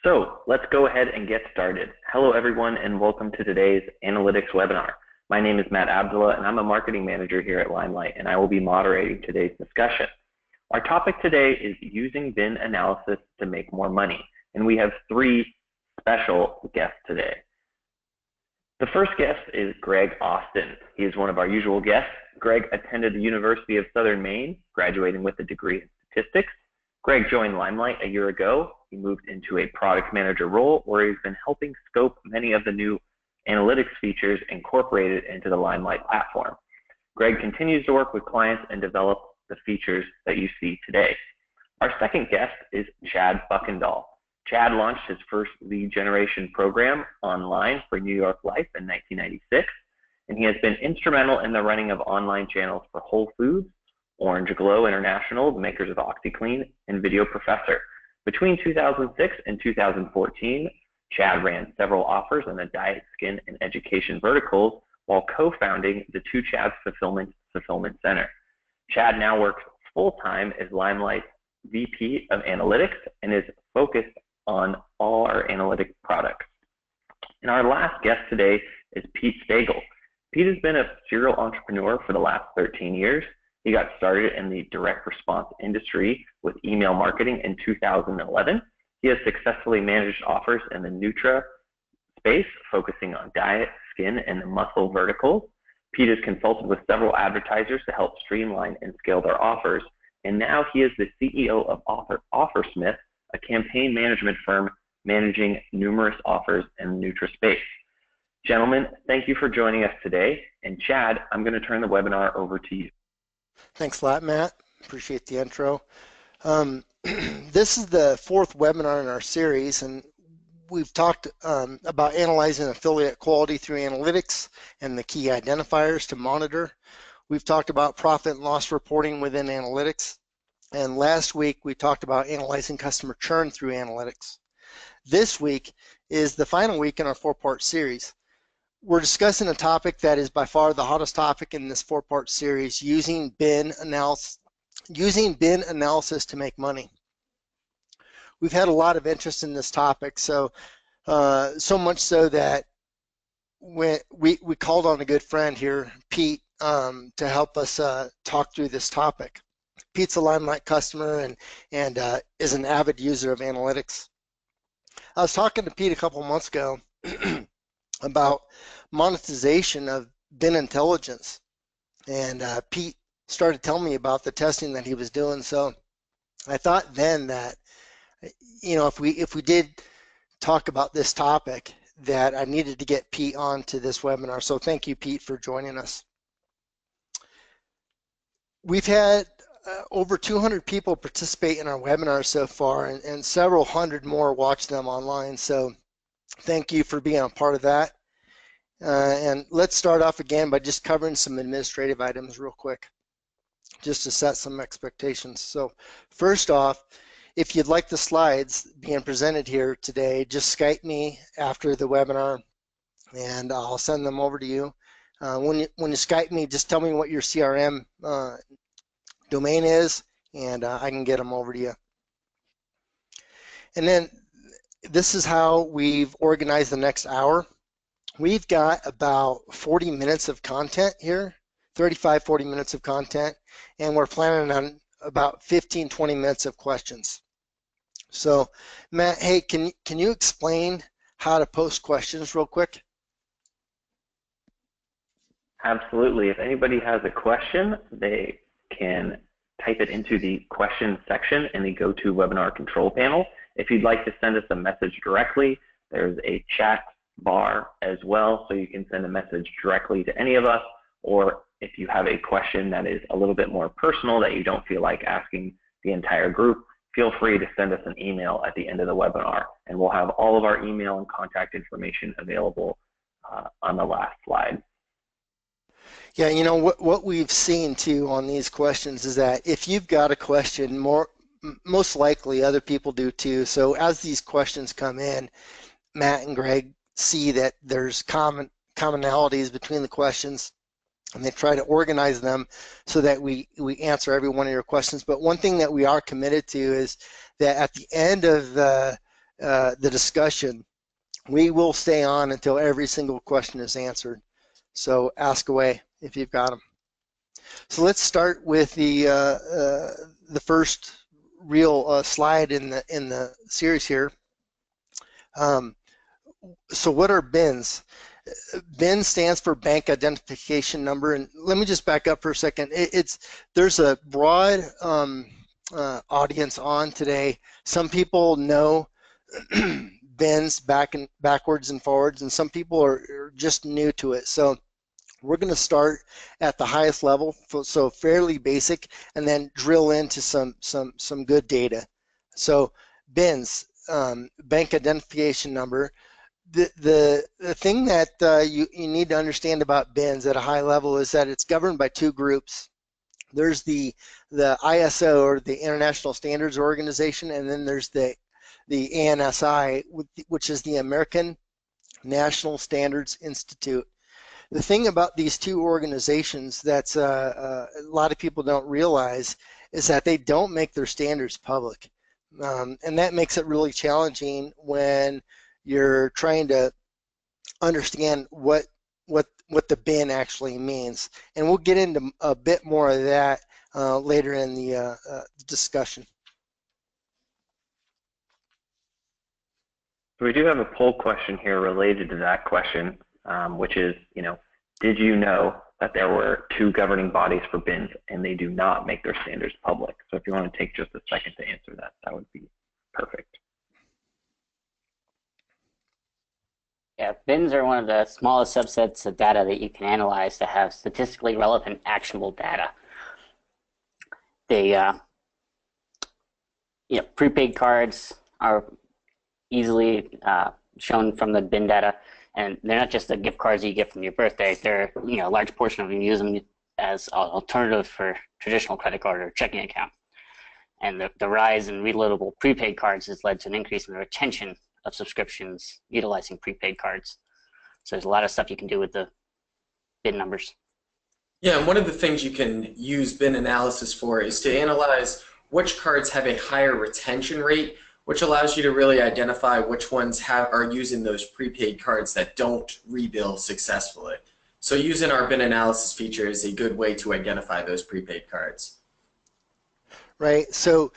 So let's go ahead and get started. Hello everyone and welcome to today's analytics webinar. My name is Matt Abdullah and I'm a marketing manager here at LimeLight and I will be moderating today's discussion. Our topic today is using bin analysis to make more money, and we have three special guests today. The first guest is Greg Austin. He is one of our usual guests. Greg attended the University of Southern Maine, graduating with a degree in statistics. Greg joined LimeLight a year ago. He moved into a product manager role where he's been helping scope many of the new analytics features incorporated into the LimeLight platform. Greg continues to work with clients and develop the features that you see today. Our second guest is Chad Buckendahl. Chad launched his first lead generation program online for New York Life in 1996, and he has been instrumental in the running of online channels for Whole Foods, Orange Glow International, the makers of OxyClean, and Video Professor. Between 2006 and 2014, Chad ran several offers in the diet, skin, and education verticals while co-founding the Two Chads Fulfillment Center. Chad now works full-time as LimeLight's VP of Analytics and is focused on all our analytic products. And our last guest today is Pete Stagel. Pete has been a serial entrepreneur for the last 13 years. He got started in the direct response industry with email marketing in 2011. He has successfully managed offers in the Nutra space, focusing on diet, skin, and muscle verticals. Pete has consulted with several advertisers to help streamline and scale their offers, and now he is the CEO of OfferSmith, a campaign management firm managing numerous offers in the Nutra space. Gentlemen, thank you for joining us today, and Chad, I'm going to turn the webinar over to you. Thanks a lot, Matt. Appreciate the intro. This is the fourth webinar in our series, and we've talked about analyzing affiliate quality through analytics and the key identifiers to monitor. We've talked about profit and loss reporting within analytics, and last week we talked about analyzing customer churn through analytics. This week is the final week in our four-part series. We're discussing a topic that is by far the hottest topic in this four-part series, using bin analysis to make money. We've had a lot of interest in this topic, so much so that we called on a good friend here, Pete, to help us talk through this topic. Pete's a LimeLight customer and is an avid user of analytics. I was talking to Pete a couple months ago about monetization of bin intelligence, and Pete started telling me about the testing that he was doing. So I thought then that, you know, if we did talk about this topic, that I needed to get Pete on to this webinar. So thank you, Pete, for joining us. We've had over 200 people participate in our webinar so far, and several hundred more watch them online. So thank you for being a part of that. And let's start off again by just covering some administrative items real quick, just to set some expectations. So first off, if you'd like the slides being presented here today, just Skype me after the webinar and I'll send them over to you. When you Skype me, just tell me what your CRM domain is, and I can get them over to you. And then this is how we've organized the next hour. We've got about 40 minutes of content here, 35-40 minutes of content, and we're planning on about 15-20 minutes of questions. So Matt, hey, can you explain how to post questions real quick? Absolutely. If anybody has a question, they can type it into the questions section in the GoToWebinar control panel. If you'd like to send us a message directly, there's a chat bar as well, so you can send a message directly to any of us, or if you have a question that is a little bit more personal that you don't feel like asking the entire group, feel free to send us an email at the end of the webinar, and we'll have all of our email and contact information available on the last slide. Yeah, you know, what we've seen too on these questions is that if you've got a question, most likely other people do too. So as these questions come in, Matt and Greg see that there's commonalities between the questions, and they try to organize them so that we answer every one of your questions. But one thing that we are committed to is that at the end of the the discussion, we will stay on until every single question is answered. So ask away if you've got them. So let's start with the first real slide in the series here. So what are BINs? BIN stands for Bank Identification Number, and let me just back up for a second. There's a broad audience on today. Some people know BINs backwards and forwards, and some people are just new to it. So we're going to start at the highest level, so fairly basic, and then drill into some good data. So BINs, Bank Identification Number. The thing that you need to understand about BINs at a high level is that it's governed by two groups. There's the ISO, or the International Standards Organization, and then there's the ANSI, which is the American National Standards Institute. The thing about these two organizations that's a lot of people don't realize is that they don't make their standards public, and that makes it really challenging when you're trying to understand what the bin actually means. And we'll get into a bit more of that later in the discussion. So we do have a poll question here related to that question, which is, did you know that there were two governing bodies for BINs and they do not make their standards public? So if you want to take just a second to answer that, that would be perfect. Yeah, BINs are one of the smallest subsets of data that you can analyze to have statistically relevant, actionable data. They, prepaid cards are easily shown from the BIN data, and they're not just the gift cards you get from your birthday. They're, a large portion of them use them as an alternative for traditional credit card or checking account. And the rise in reloadable prepaid cards has led to an increase in the retention of subscriptions utilizing prepaid cards. So there's a lot of stuff you can do with the BIN numbers. Yeah, and one of the things you can use BIN analysis for is to analyze which cards have a higher retention rate, which allows you to really identify which ones are using those prepaid cards that don't rebill successfully. So using our BIN analysis feature is a good way to identify those prepaid cards. Right. So,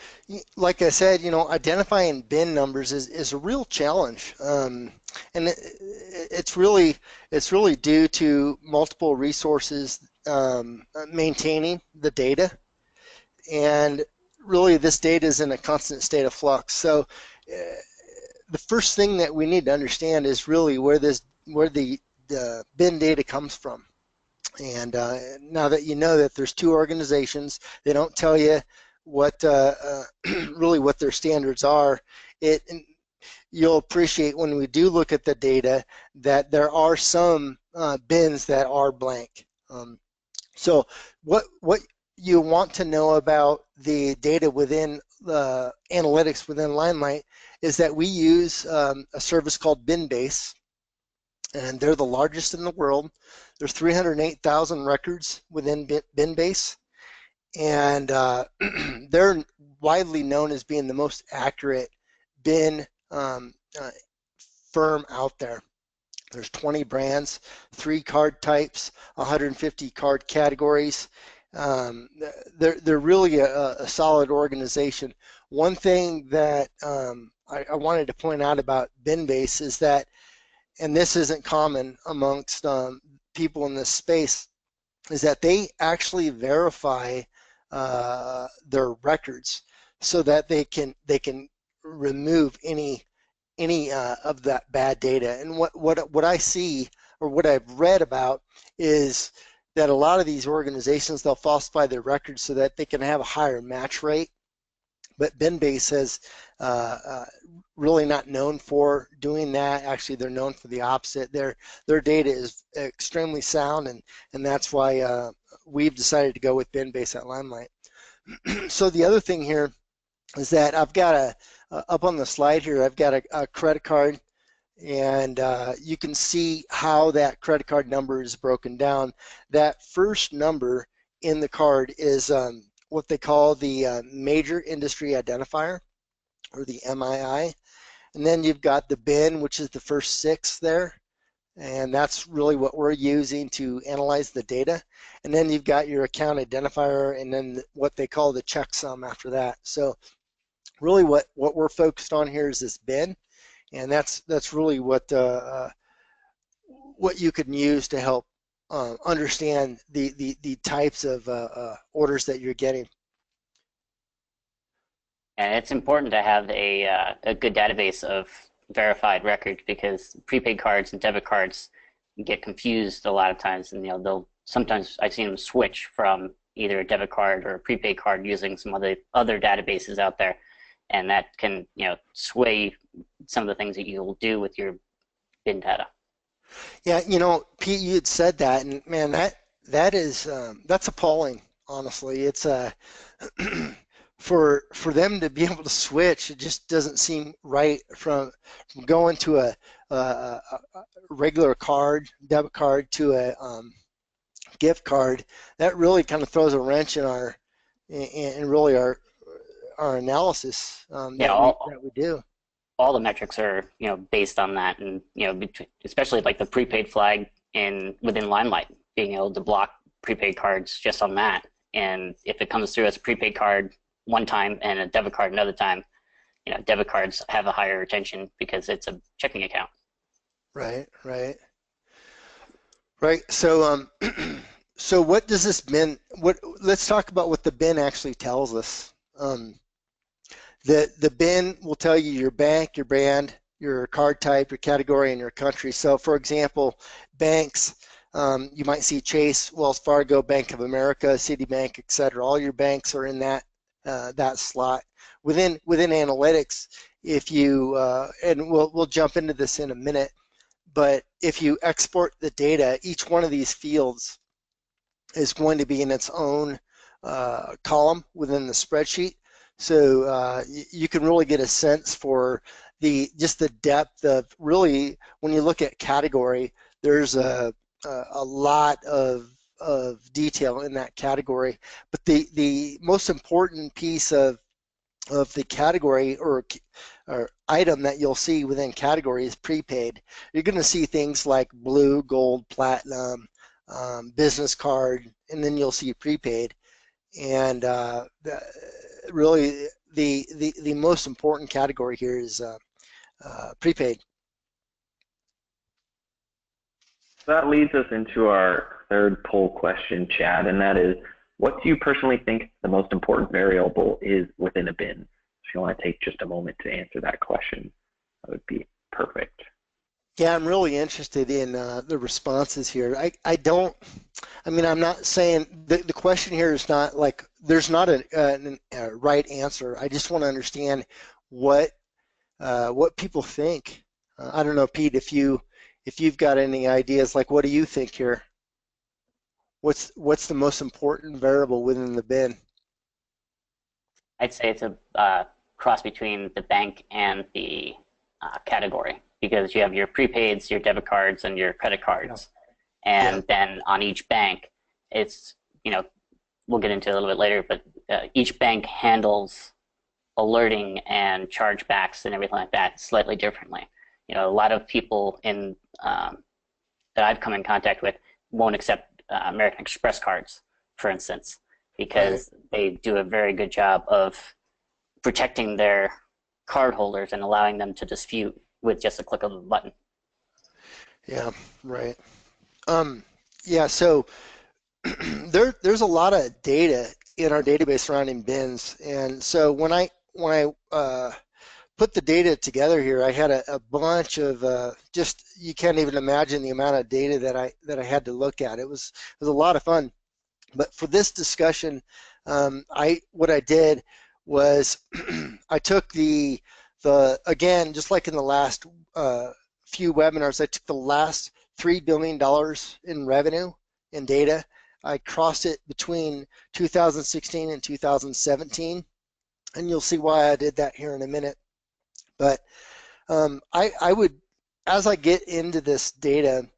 like I said, identifying BIN numbers is a real challenge, and it's really due to multiple resources maintaining the data, and really this data is in a constant state of flux. So, the first thing that we need to understand is really where the BIN data comes from. And now that you know that there's two organizations, they don't tell you really what their standards are. You'll appreciate when we do look at the data that there are some BINs that are blank. So what you want to know about the data within the analytics within LimeLight is that we use a service called BinBase, and they're the largest in the world. There's 308,000 records within BinBase. And they're widely known as being the most accurate BIN firm out there. There's 20 brands, 3 card types, 150 card categories. They're really a solid organization. One thing that I wanted to point out about BinBase is that, and this isn't common amongst people in this space, is that they actually verify their records so that they can remove any of that bad data. And what I see, or what I've read about, is that a lot of these organizations, they'll falsify their records so that they can have a higher match rate. But BinBase has really not known for doing that. Actually, they're known for the opposite. Their data is extremely sound, and that's why we've decided to go with BinBase at LimeLight. So the other thing here is that I've got up on the slide here, I've got a credit card, and you can see how that credit card number is broken down. That first number in the card is what they call the Major Industry Identifier, or the MII. and then you've got the bin, which is the first 6 there, and that's really what we're using to analyze the data. And then you've got your account identifier, and then what they call the checksum after that. So really what we're focused on here is this bin, and that's really what you can use to help understand the types of orders that you're getting. And it's important to have a good database of verified records, because prepaid cards and debit cards get confused a lot of times, and they'll sometimes I've seen them switch from either a debit card or a prepaid card using some other databases out there, and that can sway some of the things that you'll do with your bin data. Yeah, Pete, you had said that, and man, that's appalling. Honestly, it's for them to be able to switch, it just doesn't seem right from going to a regular card, debit card, to a gift card. That really kind of throws a wrench in our analysis that we do. All the metrics are based on that, and especially like the prepaid flag within LimeLight, being able to block prepaid cards just on that. And if it comes through as a prepaid card one time and a debit card another time, debit cards have a higher retention because it's a checking account. Right. So so what does this bin? Let's talk about what the bin actually tells us. The bin will tell you your bank, your brand, your card type, your category, and your country. So for example, banks, you might see Chase, Wells Fargo, Bank of America, Citibank, etc. All your banks are in that slot. Within analytics, if you and we'll jump into this in a minute, but if you export the data, each one of these fields is going to be in its own column within the spreadsheet. So you can really get a sense for just the depth of, really, when you look at category, there's a lot of detail in that category. But the most important piece of the category or item that you'll see within category is prepaid. You're going to see things like blue, gold, platinum, business card, and then you'll see prepaid. And really the most important category here is prepaid. That leads us into our third poll question, Chad, and that is, what do you personally think the most important variable is within a bin? If you want to take just a moment to answer that question, that would be perfect. Yeah, I'm really interested in the responses here. I'm not saying, the question here is not like, there's not a right answer. I just want to understand what people think. I don't know, Pete, if you've got any ideas, like, what do you think here? What's the most important variable within the bin? I'd say it's a cross between the bank and the category, because you have your prepaids, your debit cards, and your credit cards. Yeah. And then on each bank, it's, we'll get into it a little bit later, but each bank handles alerting and chargebacks and everything like that slightly differently. A lot of people that I've come in contact with won't accept American Express cards, for instance, because they do a very good job of protecting their cardholders and allowing them to dispute with just a click of a button. Yeah, right. Yeah, so there's a lot of data in our database surrounding bins, and so when I put the data together here, I had a bunch of just, you can't even imagine the amount of data that I had to look at. It was a lot of fun. But for this discussion, what I did was I took the again, just like in the last few webinars, I took the last $3 billion in revenue in data. I crossed it between 2016 and 2017, and you'll see why I did that here in a minute. But I would, as I get into this data,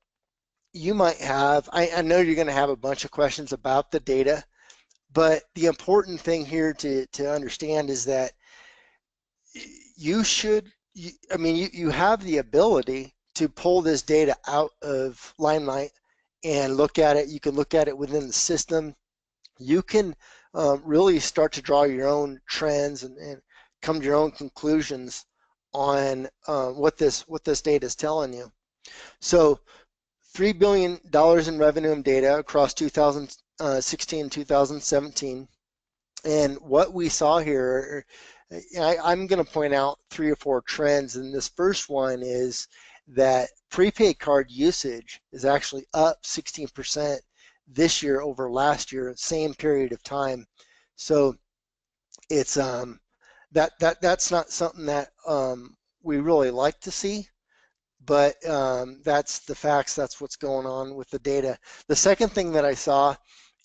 you might have, I know you're going to have a bunch of questions about the data, but the important thing here to understand is that you should I mean, you have the ability to pull this data out of LimeLight and look at it. You can look at it within the system. You can really start to draw your own trends and come to your own conclusions on what this data is telling you. So $3 billion in revenue and data across 2016 and 2017. And what we saw here, I'm going to point out 3 or 4 trends. And this first one is that prepaid card usage is actually up 16% this year over last year, same period of time. So it's that's not something that we really like to see, but that's the facts. That's what's going on with the data. The second thing that I saw,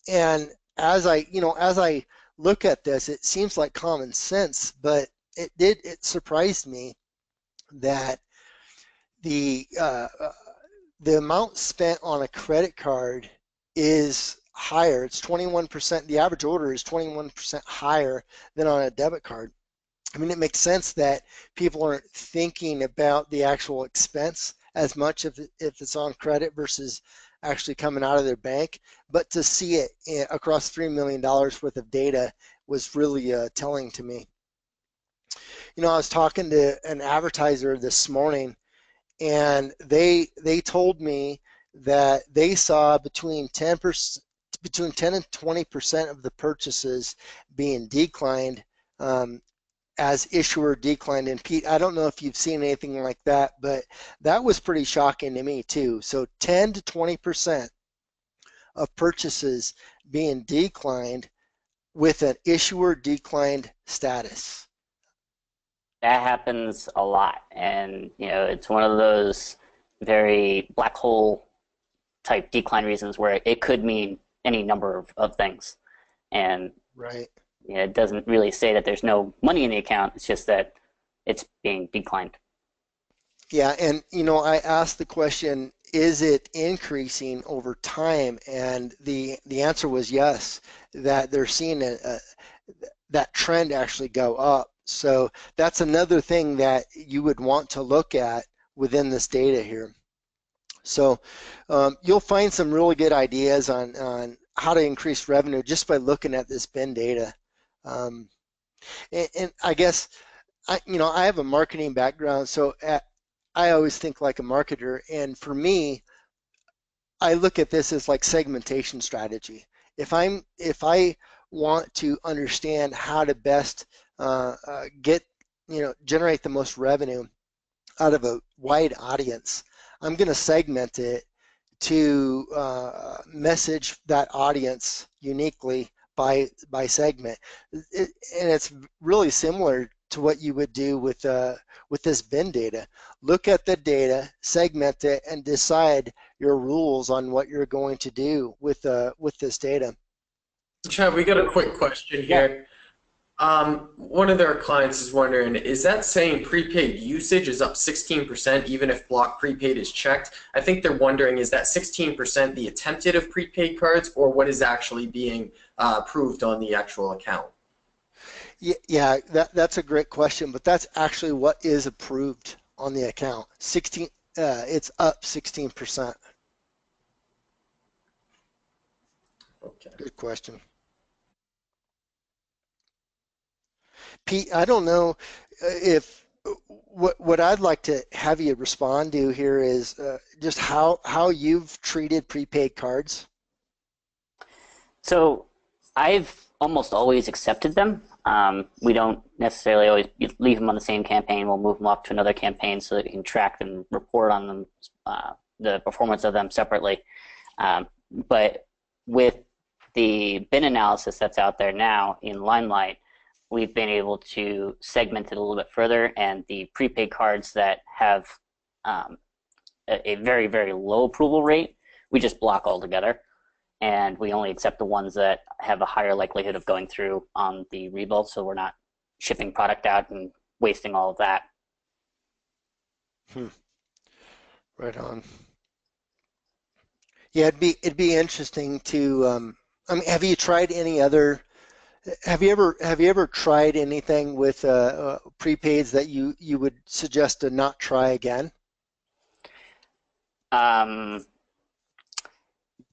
and as I look at this, it seems like common sense, but it surprised me that the amount spent on a credit card is higher. It's 21%. The average order is 21% higher than on a debit card. I mean, it makes sense that people aren't thinking about the actual expense as much if it's on credit versus actually coming out of their bank. But to see it across $3 million worth of data was really telling to me. You know, I was talking to an advertiser this morning, and they told me that they saw between 10 and 20% of the purchases being declined as issuer declined. And Pete, I don't know if you've seen anything like that, but that was pretty shocking to me too. So 10 to 20% of purchases being declined with an issuer declined status. That happens a lot, and it's one of those very black hole type decline reasons where it could mean any number of things, and right. It doesn't really say that there's no money in the account. It's just that it's being declined. Yeah, and I asked the question, is it increasing over time? And the answer was yes, that they're seeing that trend actually go up. So that's another thing that you would want to look at within this data here. So you'll find some really good ideas on how to increase revenue just by looking at this bin data. And I guess, I have a marketing background, so I always think like a marketer. And for me, I look at this as like segmentation strategy. If I want to understand how to best get, generate the most revenue out of a wide audience, I'm going to segment it to message that audience uniquely by segment. And it's really similar to what you would do with this bin data. Look at the data, segment it, and decide your rules on what you're going to do with this data. Chad, we got a quick question here. One of their clients is wondering, is that saying prepaid usage is up 16% even if block prepaid is checked? I think they're wondering, is that 16% the attempted of prepaid cards or what is actually being approved on the actual account? Yeah, that's a great question, but that's actually what is approved on the account. It's up 16%. Okay. Good question. Pete, I don't know if what I'd like to have you respond to here is just how you've treated prepaid cards. So I've almost always accepted them. We don't necessarily always leave them on the same campaign. We'll move them off to another campaign so that we can track and report on them, the performance of them separately. But with the bin analysis that's out there now in LimeLight, we've been able to segment it a little bit further, and the prepaid cards that have a very, very low approval rate, we just block altogether. And we only accept the ones that have a higher likelihood of going through on the rebuild, so we're not shipping product out and wasting all of that. Right on. Yeah, it'd be interesting to. I mean, have you tried any other Have you ever tried anything with prepaids that you would suggest to not try again? Um,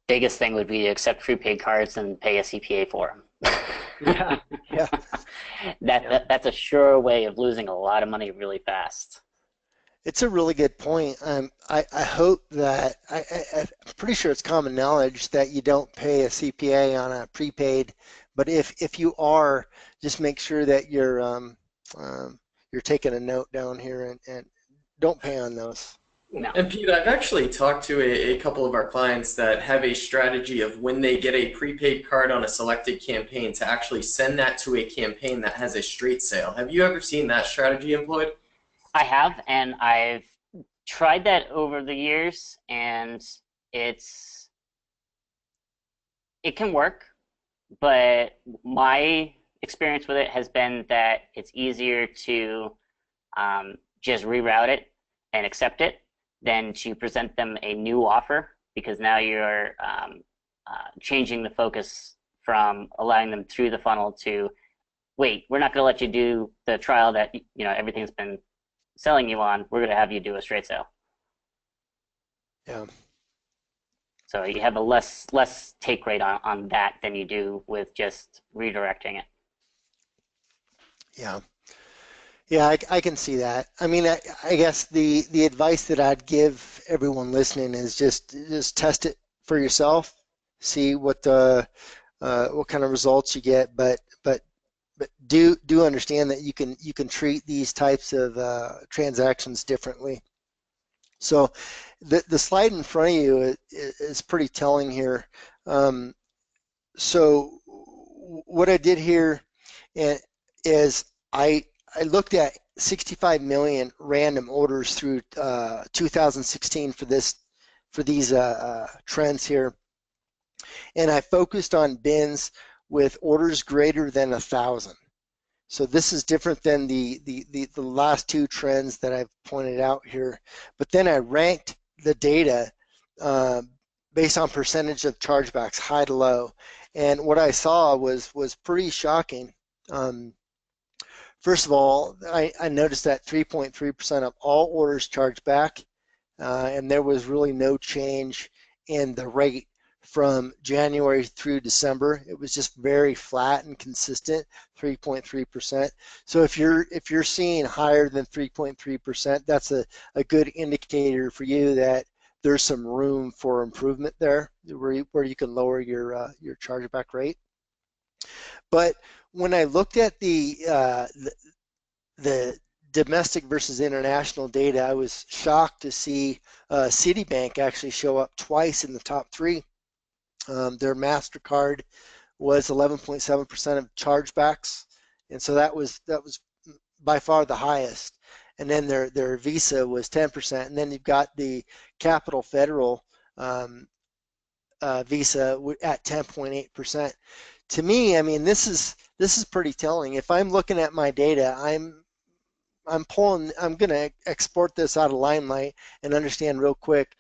Biggest thing would be to accept prepaid cards and pay a CPA for them. Yeah, yeah, yeah. That's a sure way of losing a lot of money really fast. It's a really good point. I hope that I'm pretty sure it's common knowledge that you don't pay a CPA on a prepaid, but if you are, just make sure that you're taking a note down here and don't pay on those. No. And Pete, I've actually talked to a couple of our clients that have a strategy of when they get a prepaid card on a selected campaign to actually send that to a campaign that has a straight sale. Have you ever seen that strategy employed? I have, and I've tried that over the years, and it's it can work, but my experience with it has been that it's easier to just reroute it and accept it than to present them a new offer, because now you're changing the focus from allowing them through the funnel to, wait, we're not going to let you do the trial that everything's been selling you on. We're going to have you do a straight sale. Yeah, So you have a less take rate on that than you do with just redirecting it. yeah. Yeah, I can see that. I mean, I guess the advice that I'd give everyone listening is just test it for yourself, see what kind of results you get, but do understand that you can treat these types of transactions differently. So the slide in front of you is pretty telling here. Um, so what I did here is I looked at 65 million random orders through 2016 for these trends here, and I focused on bins with orders greater than 1,000. So this is different than the last two trends that I've pointed out here. But then I ranked the data uh, based on percentage of chargebacks, high to low. And what I saw was pretty shocking. First of all, I noticed that 3.3% of all orders charged back, and there was really no change in the rate from January through December. It was just very flat and consistent, 3.3%. So if you're seeing higher than 3.3%, that's a good indicator for you that there's some room for improvement there, where you can lower your chargeback rate. But when I looked at the domestic versus international data, I was shocked to see Citibank actually show up twice in the top three. Their MasterCard was 11.7% of chargebacks, and so that was by far the highest. And then their Visa was 10%, and then you've got the Capital Federal Visa at 10.8%. To me, I mean, this is pretty telling. If I'm looking at my data, I'm going to export this out of LimeLight and understand real quick,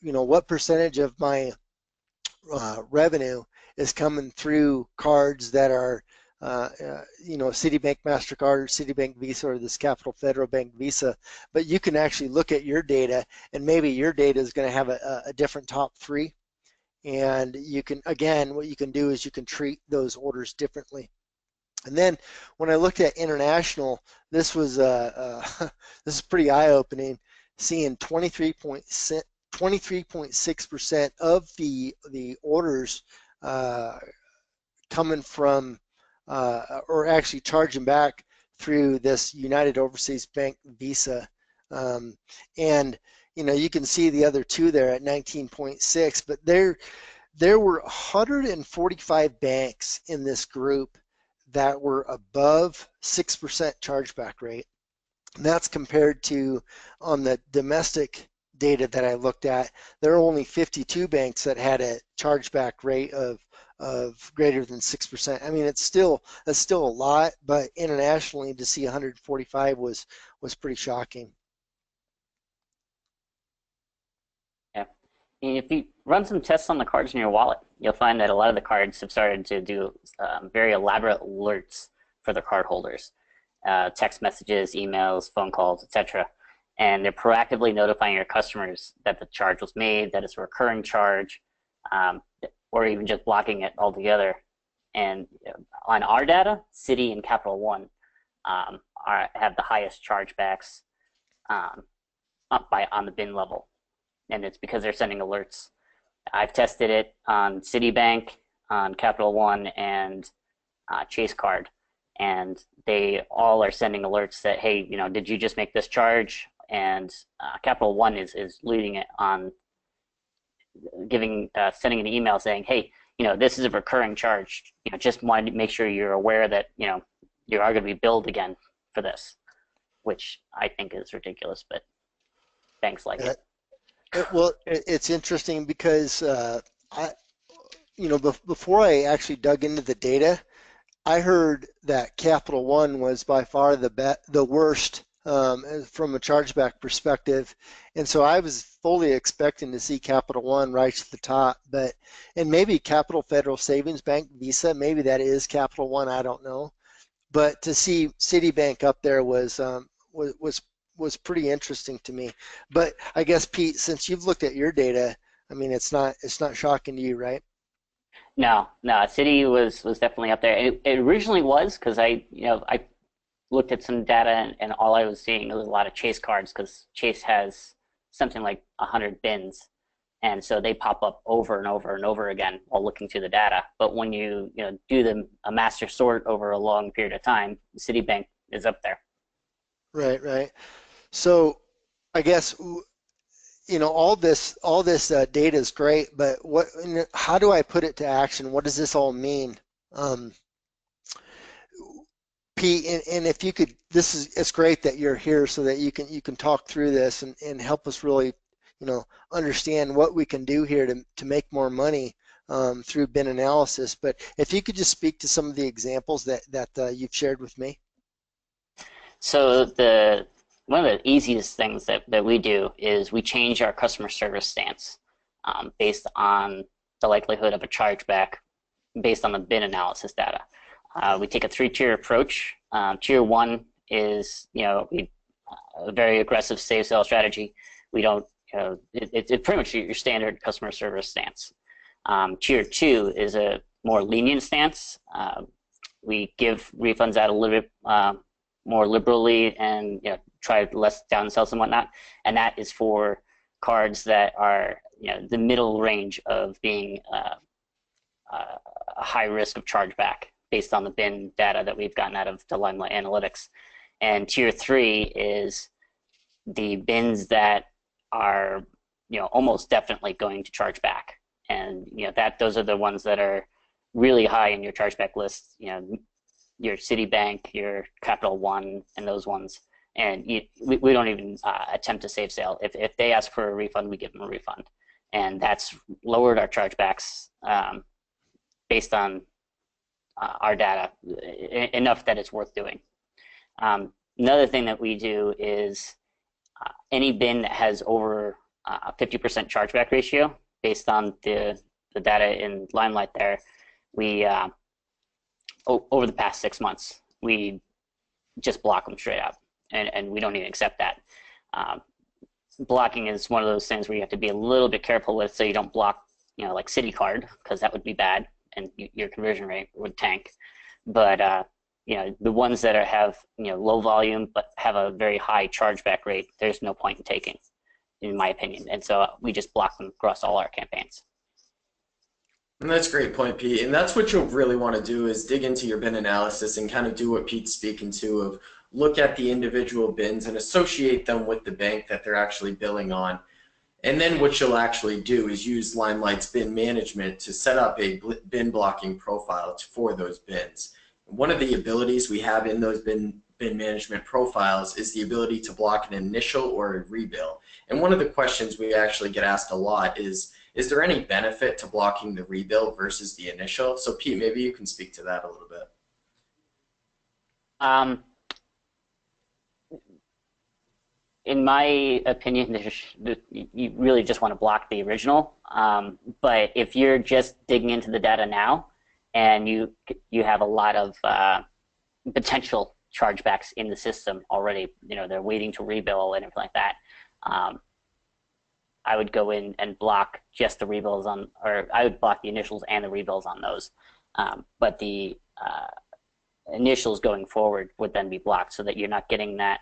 what percentage of my revenue is coming through cards that are, Citibank MasterCard or Citibank Visa or this Capital Federal Bank Visa. But you can actually look at your data, and maybe your data is going to have a different top three. And you can, again, what you can do is you can treat those orders differently. And then when I looked at international, this was this is pretty eye-opening, seeing 23.6% of the orders coming from or actually charging back through this United Overseas Bank Visa, and you can see the other two there at 19.6, but there were 145 banks in this group that were above 6% chargeback rate. And that's compared to, on the domestic data that I looked at, there are only 52 banks that had a chargeback rate of greater than 6%. I mean, that's still a lot, but internationally to see 145 was pretty shocking. Yeah. And if you run some tests on the cards in your wallet. You'll find that a lot of the cards have started to do very elaborate alerts for the card holders, text messages, emails, phone calls, etc. And they're proactively notifying your customers that the charge was made, that it's a recurring charge, or even just blocking it altogether. And on our data, Citi and Capital One have the highest chargebacks on the bin level, and it's because they're sending alerts. I've tested it on Citibank, on Capital One, and Chase Card, and they all are sending alerts that, hey, did you just make this charge? And Capital One is leading it on sending an email saying, hey, this is a recurring charge. Just wanted to make sure you're aware that you are going to be billed again for this, which I think is ridiculous, but banks like it. Well, it's interesting because before I actually dug into the data, I heard that Capital One was by far the worst from a chargeback perspective, and so I was fully expecting to see Capital One right to the top, and maybe Capital Federal Savings Bank, Visa, maybe that is Capital One, I don't know, but to see Citibank up there was pretty interesting to me. But I guess, Pete, since you've looked at your data, I mean, it's not shocking to you, right? No, Citi was definitely up there. It originally was because I looked at some data and all I was seeing was a lot of Chase cards because Chase has something like 100 bins, and so they pop up over and over and over again while looking through the data. But when you do a master sort over a long period of time, Citibank is up there. Right. So I guess all this data is great, but how do I put it to action? What does this all mean? Pete, and if you could, it's great that you're here so that you can talk through this and help us really understand what we can do here to make more money through bin analysis. But if you could just speak to some of the examples that you've shared with me. So one of the easiest things that we do is we change our customer service stance based on the likelihood of a chargeback based on the bin analysis data. We take a 3-tier approach. Tier 1 is a very aggressive save sale strategy. We don't it's pretty much your standard customer service stance. Tier 2 is a more lenient stance. We give refunds out a little bit more liberally and try less downsells and whatnot, and that is for cards that are the middle range of being a high risk of chargeback based on the bin data that we've gotten out of the LimeLight analytics. And tier 3 is the bins that are almost definitely going to charge back, and those are the ones that are really high in your chargeback list. Your Citibank, your Capital One, and those ones. And we don't even attempt to save sale. If they ask for a refund, we give them a refund, and that's lowered our chargebacks based on our data enough that it's worth doing. Another thing that we do is any bin that has over 50% chargeback ratio based on the data in LimeLight there, we over the past 6 months, we just block them straight up, and we don't even accept that. Blocking is one of those things where you have to be a little bit careful with, so you don't block, like Citi Card, because that would be bad, and your conversion rate would tank. But the ones that have low volume but have a very high chargeback rate, there's no point in taking, in my opinion. And so we just block them across all our campaigns. And that's a great point, Pete. And that's what you'll really want to do is dig into your bin analysis and kind of do what Pete's speaking to, of look at the individual bins and associate them with the bank that they're actually billing on. And then what you'll actually do is use LimeLight's bin management to set up a bin blocking profile for those bins. One of the abilities we have in those bin management profiles is the ability to block an initial or a rebill. And one of the questions we actually get asked a lot is there any benefit to blocking the rebill versus the initial? So Pete, maybe you can speak to that a little bit. in my opinion, you really just want to block the original. But if you're just digging into the data now, and you have a lot of potential chargebacks in the system already, they're waiting to rebill and everything like that. I would go in and block just the rebills or I would block the initials and the rebills on those. But the initials going forward would then be blocked so that you're not getting that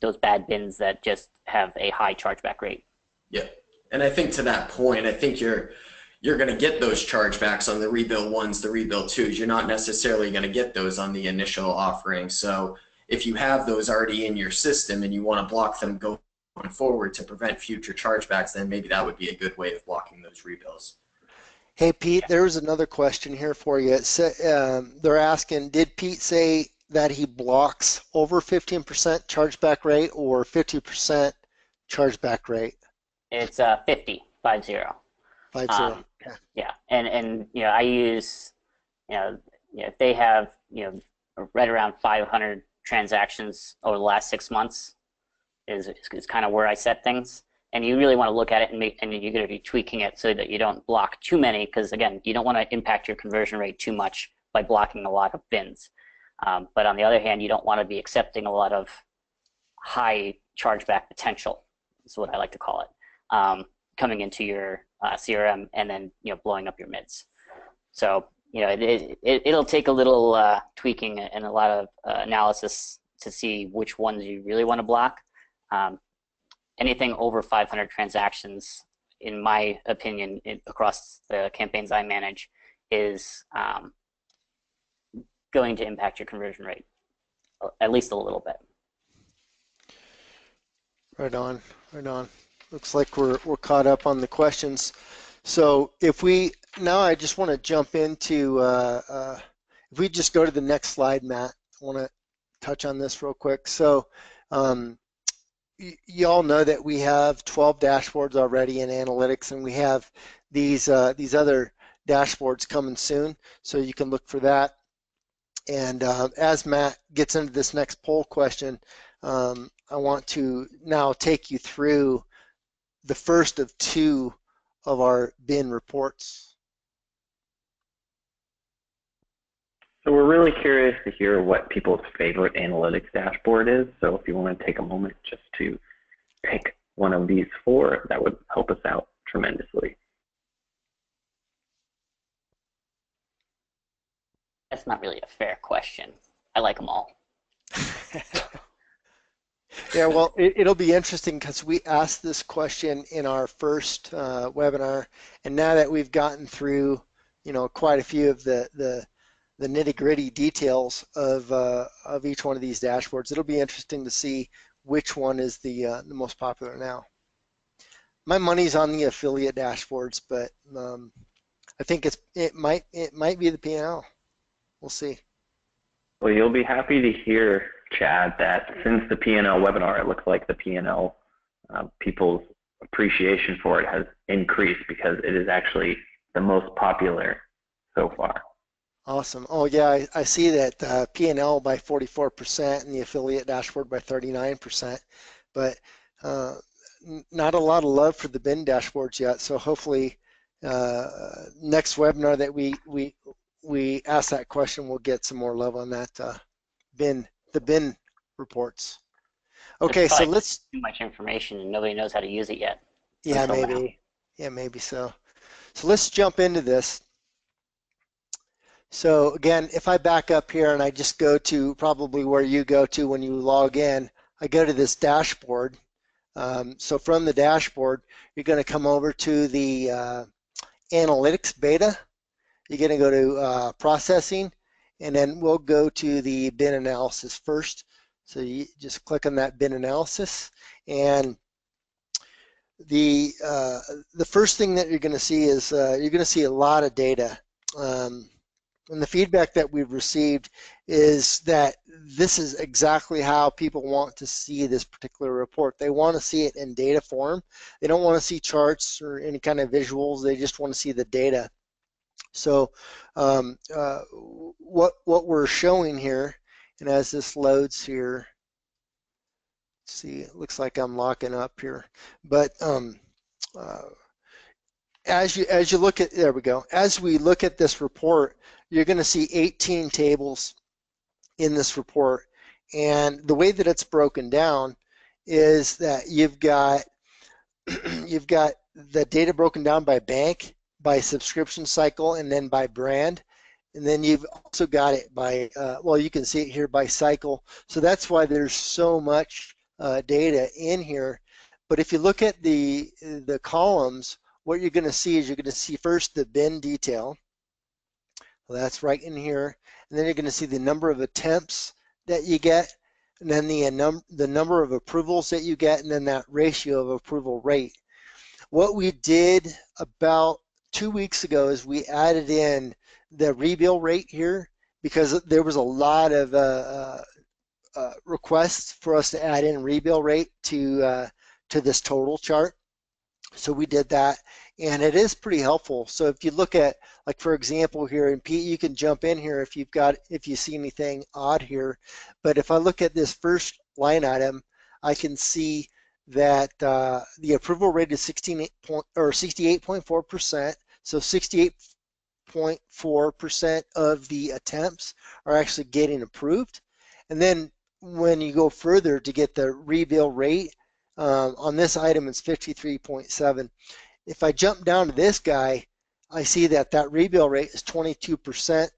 those bad bins that just have a high chargeback rate. Yeah, and I think to that point, I think you're going to get those chargebacks on the rebill ones, the rebill twos. You're not necessarily going to get those on the initial offering. So if you have those already in your system and you want to block them going forward to prevent future chargebacks, then maybe that would be a good way of blocking those rebills. Hey, Pete, there's another question here for you. They're asking, did Pete say that he blocks over 15% chargeback rate or 50% chargeback rate? It's 50, 50. 50. Okay. Yeah, and I use, if they have, right around 500 transactions over the last 6 months is kind of where I set things. And you really want to look at it and you're going to be tweaking it so that you don't block too many, because again, you don't want to impact your conversion rate too much by blocking a lot of bins. But on the other hand, you don't want to be accepting a lot of high chargeback potential, is what I like to call it, coming into your CRM and then blowing up your mids. So it'll take a little tweaking and a lot of analysis to see which ones you really want to block. Anything over 500 transactions, in my opinion, across the campaigns I manage, is going to impact your conversion rate, at least a little bit. Right on, right on. Looks like we're caught up on the questions. So now I just want to jump into, if we just go to the next slide, Matt, I want to touch on this real quick. So you all know that we have 12 dashboards already in analytics, and we have these other dashboards coming soon, so you can look for that. And as Matt gets into this next poll question, I want to now take you through the first of 2 of our bin reports. So we're really curious to hear what people's favorite analytics dashboard is. So if you want to take a moment just to pick one of these 4, that would help us out tremendously. That's not really a fair question. I like them all. Yeah, well, it'll be interesting because we asked this question in our first webinar, and now that we've gotten through, quite a few of the nitty-gritty details of each one of these dashboards, it'll be interesting to see which one is the most popular now. My money's on the affiliate dashboards, but I think it might be the P&L. We'll see. Well, you'll be happy to hear, Chad, that since the P&L webinar, it looks like the P&L people's appreciation for it has increased because it is actually the most popular so far. Awesome. Oh yeah, I see that P&L by 44% and the affiliate dashboard by 39%, but not a lot of love for the bin dashboards yet. So hopefully next webinar that we ask that question, we'll get some more love on that the bin reports. Okay, so let's. Too much information and nobody knows how to use it yet. Yeah, maybe. Now. Yeah, maybe so. So let's jump into this. So again, if I back up here and I just go to probably where you go to when you log in, I go to this dashboard. So from the dashboard, you're going to come over to the analytics beta. You're going to go to processing, and then we'll go to the bin analysis first. So you just click on that bin analysis, and the first thing that you're going to see is you're going to see a lot of data. And the feedback that we've received is that this is exactly how people want to see this particular report. They want to see it in data form. They don't want to see charts or any kind of visuals. They just want to see the data. So what we're showing here, and as this loads here, see, it looks like I'm locking up here, but as you look at, there we go. As we look at this report, you're going to see 18 tables in this report, and the way that it's broken down is that you've got the data broken down by bank, by subscription cycle, and then by brand. And then you've also got it by, well, you can see it here by cycle. So that's why there's so much data in here. But if you look at the columns, what you're going to see is you're going to see first the bin detail. Well, that's right in here. And then you're going to see the number of attempts that you get, and then the number of approvals that you get, and then that ratio of approval rate. What we did about 2 weeks ago is we added in the rebill rate here because there was a lot of requests for us to add in rebill rate to this total chart. So we did that, and it is pretty helpful. So if you look at, like for example here, and Pete, you can jump in here if you see anything odd here. But if I look at this first line item, I can see that the approval rate is 68.4%. So 68.4% of the attempts are actually getting approved. And then when you go further to get the rebill rate, on this item it's 53.7. If I jump down to this guy, I see that rebill rate is 22%,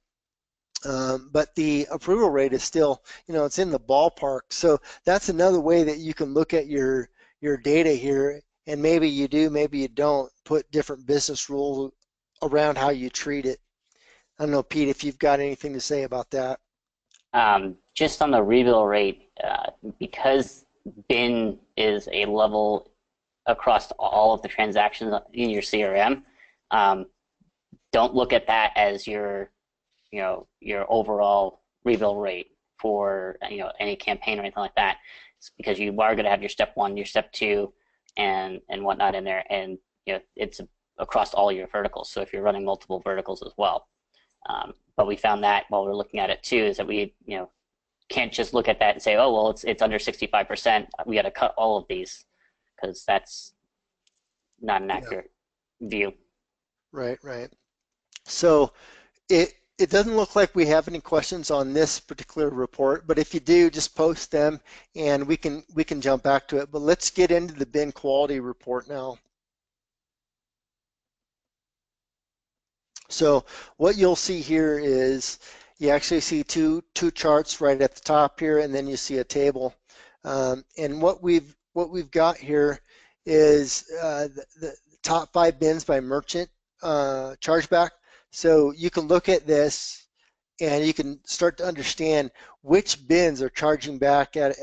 but the approval rate is still, it's in the ballpark. So that's another way that you can look at your data here, and maybe you do, maybe you don't, put different business rules around how you treat it. I don't know, Pete, if you've got anything to say about that. Just on the rebill rate, because bin is a level across all of the transactions in your CRM, don't look at that as your overall rebill rate for any campaign or anything like that. It's because you are going to have your step 1, your step 2, and whatnot in there, and it's across all your verticals. So if you're running multiple verticals as well, but we found that while we're looking at it too, is that we can't just look at that and say, oh well, it's under 65%. We got to cut all of these, because that's not an accurate view. Right. So it doesn't look like we have any questions on this particular report, but if you do, just post them and we can jump back to it. But let's get into the bin quality report now. So what you'll see here is you actually see two charts right at the top here, and then you see a table. And what we've got here is the top 5 bins by merchant chargeback. So you can look at this and you can start to understand which bins are charging back at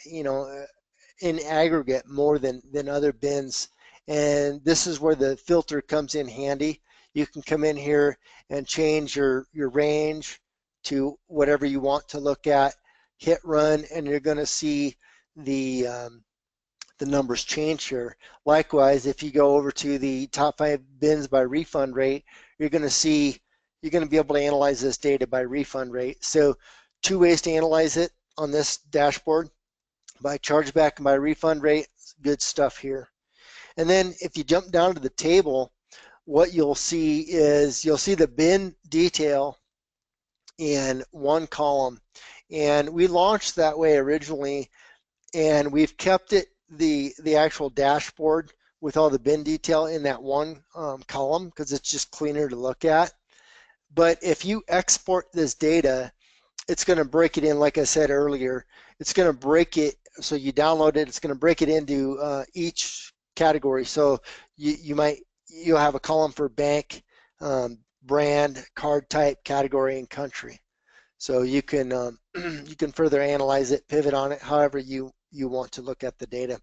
in aggregate more than other bins. And this is where the filter comes in handy. You can come in here and change your range to whatever you want to look at, hit run, and you're going to see the numbers change here. Likewise, if you go over to the top 5 bins by refund rate, you're going to be able to analyze this data by refund rate. So 2 ways to analyze it on this dashboard, by chargeback and by refund rate. Good stuff here. And then if you jump down to the table, what you'll see is the bin detail in one column. And we launched that way originally, and we've kept it the actual dashboard with all the bin detail in that one column because it's just cleaner to look at. But if you export this data, it's going to break it in, like I said earlier. It's going to break it, so you download it, it's going to break it into each category. So you'll have a column for bank, brand, card type, category, and country. So you can you can further analyze it, pivot on it, however you want to look at the data.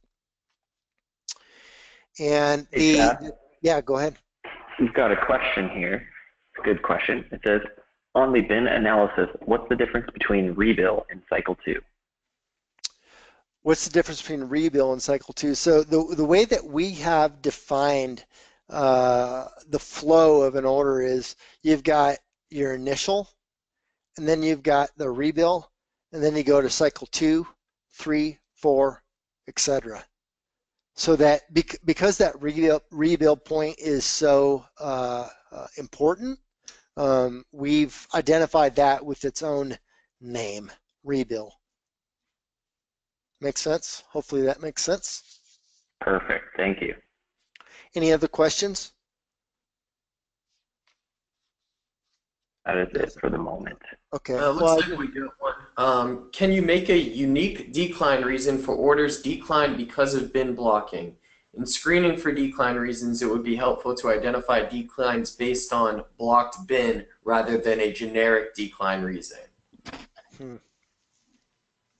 And yeah, go ahead. We've got a question here. It's a good question. It says, on the bin analysis, what's the difference between rebill and cycle 2? What's the difference between rebill and cycle 2? So the way that we have defined the flow of an order is you've got your initial, and then you've got the rebill, and then you go to cycle 2, 3, 4, etc. So that because that rebuild point is so important, we've identified that with its own name, rebuild. Make sense? Hopefully that makes sense. Perfect. Thank you. Any other questions? That is it for the moment. Okay. Looks like we got one. Can you make a unique decline reason for orders declined because of bin blocking? In screening for decline reasons, it would be helpful to identify declines based on blocked bin rather than a generic decline reason.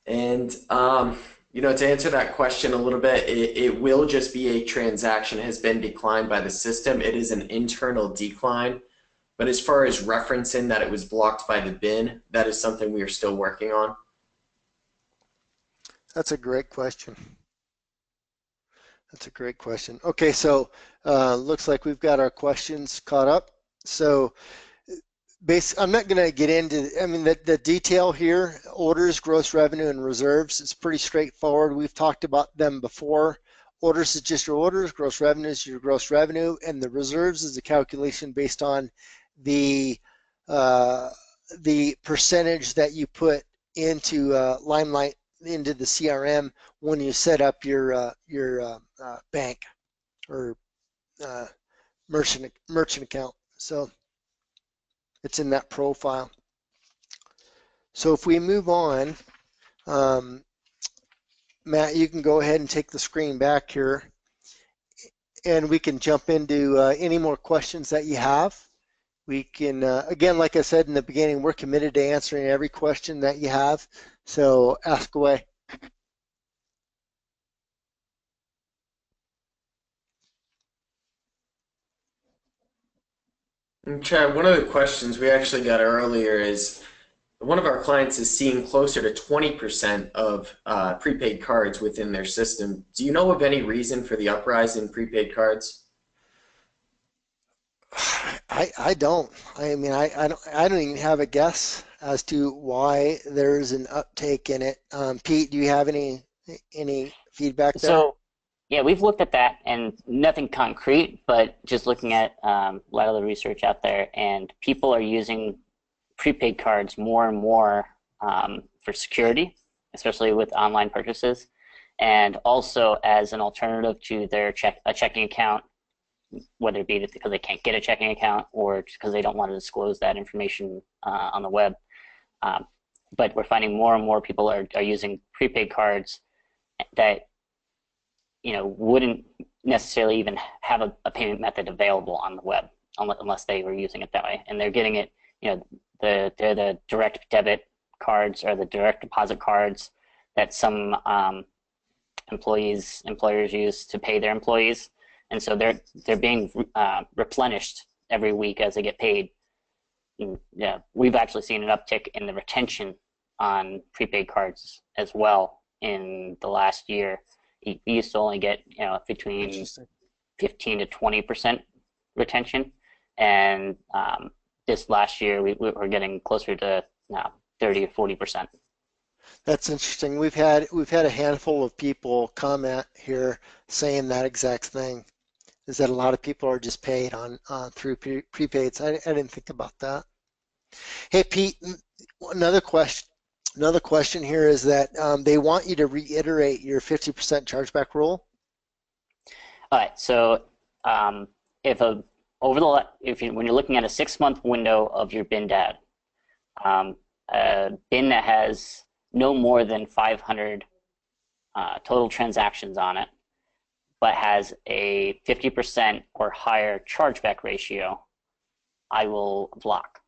And to answer that question a little bit, it will just be a transaction has been declined by the system. It is an internal decline. But as far as referencing that it was blocked by the bin, that is something we are still working on. That's a great question. That's a great question. Okay, so looks like we've got our questions caught up. So I'm not going to get into, the detail here, orders, gross revenue, and reserves. It's pretty straightforward. We've talked about them before. Orders is just your orders, gross revenue is your gross revenue, and the reserves is a calculation based on the percentage that you put into LimeLight, into the CRM when you set up your bank or merchant account. So it's in that profile. So if we move on, Matt, you can go ahead and take the screen back here, and we can jump into any more questions that you have. We can, again, like I said in the beginning, we're committed to answering every question that you have, so ask away. And Chad, one of the questions we actually got earlier is one of our clients is seeing closer to 20% of prepaid cards within their system. Do you know of any reason for the uprise in prepaid cards? I don't. I don't even have a guess as to why there's an uptake in it. Pete, do you have any feedback there? So, yeah, we've looked at that and nothing concrete, but just looking at a lot of the research out there, and people are using prepaid cards more and more for security, especially with online purchases, and also as an alternative to their checking account, whether it be because they can't get a checking account or just because they don't want to disclose that information on the web. But we're finding more and more people are using prepaid cards that wouldn't necessarily even have a payment method available on the web unless they were using it that way. And they're getting it, they're the direct debit cards or the direct deposit cards that some employers use to pay their employees. And so they're being replenished every week as they get paid. And, yeah, we've actually seen an uptick in the retention on prepaid cards as well in the last year. You used to only get between 15 to 20% retention, and this last year we're getting closer to 30 to 40%. That's interesting. We've had a handful of people comment here saying that exact thing. Is that a lot of people are just paid on through prepaids. I didn't think about that. Hey Pete, another question here is that they want you to reiterate your 50% chargeback rule. All right. So when you're looking at a 6-month window of your bin data, a bin that has no more than 500 total transactions on it, but has a 50% or higher chargeback ratio, I will block.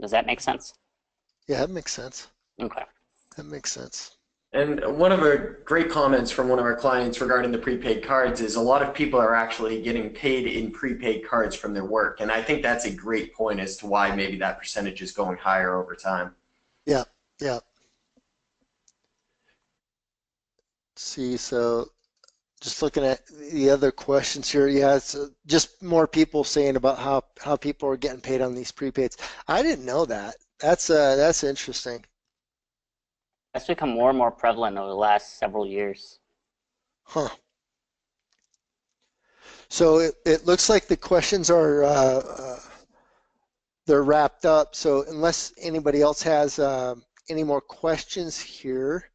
Does that make sense? Yeah, that makes sense. Okay. That makes sense. And one of our great comments from one of our clients regarding the prepaid cards is a lot of people are actually getting paid in prepaid cards from their work. And I think that's a great point as to why maybe that percentage is going higher over time. Yeah, yeah. See, so just looking at the other questions here, yeah, it's just more people saying about how people are getting paid on these prepaids. I didn't know that. That's interesting. That's become more and more prevalent over the last several years. Huh. So it looks like the questions are they're wrapped up. So unless anybody else has any more questions here,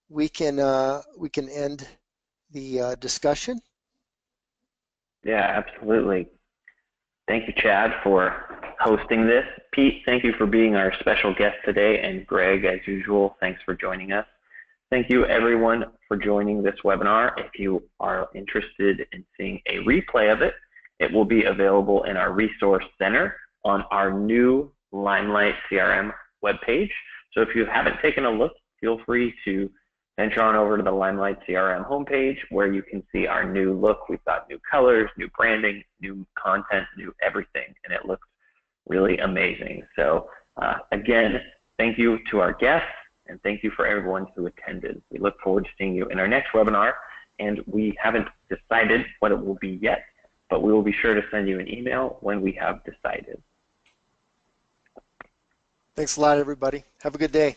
we can end the discussion. Yeah, absolutely. Thank you, Chad, for hosting this. Pete, thank you for being our special guest today. And Greg, as usual, thanks for joining us. Thank you, everyone, for joining this webinar. If you are interested in seeing a replay of it, it will be available in our Resource Center on our new LimeLight CRM webpage. So if you haven't taken a look, feel free to venture on over to the LimeLight CRM homepage where you can see our new look. We've got new colors, new branding, new content, new everything, and it looks really amazing. So again, thank you to our guests, and thank you for everyone who attended. We look forward to seeing you in our next webinar, and we haven't decided what it will be yet, but we will be sure to send you an email when we have decided. Thanks a lot, everybody. Have a good day.